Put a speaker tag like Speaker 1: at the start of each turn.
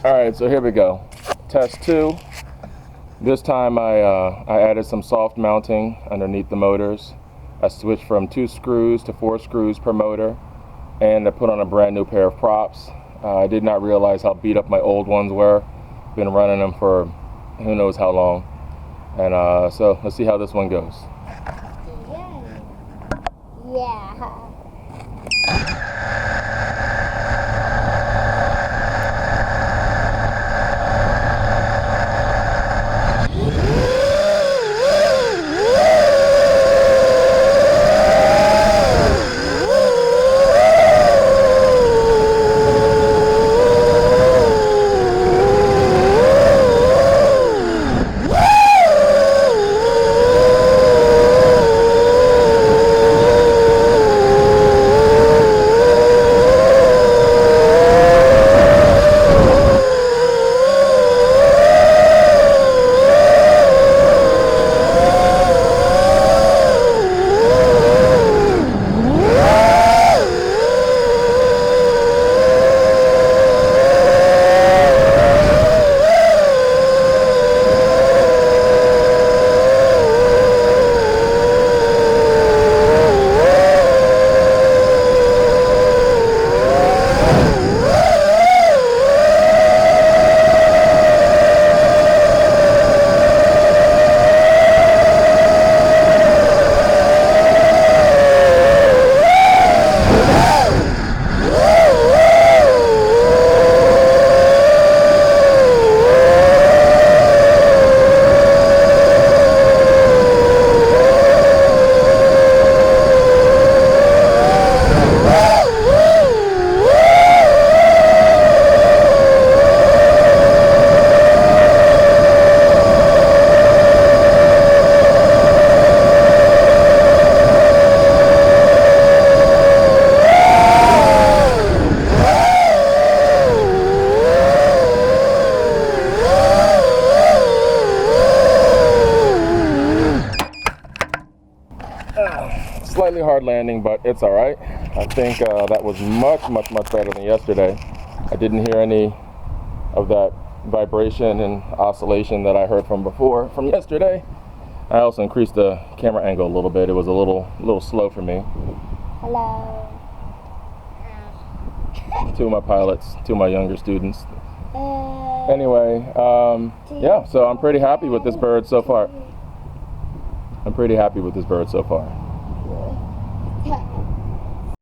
Speaker 1: Alright, so here we go. Test 2. This time I added some soft mounting underneath the motors. I switched from 2 screws to 4 screws per motor, and I put on a brand new pair of props. I did not realize how beat up my old ones were. Been running them for who knows how long. And so let's see how this one goes.
Speaker 2: Yeah.
Speaker 1: Slightly hard landing, but it's all right. I think that was much better than yesterday. I didn't hear any of that vibration and oscillation that I heard from before from yesterday. I also increased the camera angle a little bit. It was a little slow for me.
Speaker 2: Hello.
Speaker 1: 2 of my pilots, 2 of my younger students. Anyway, yeah, so I'm pretty happy with this bird so far.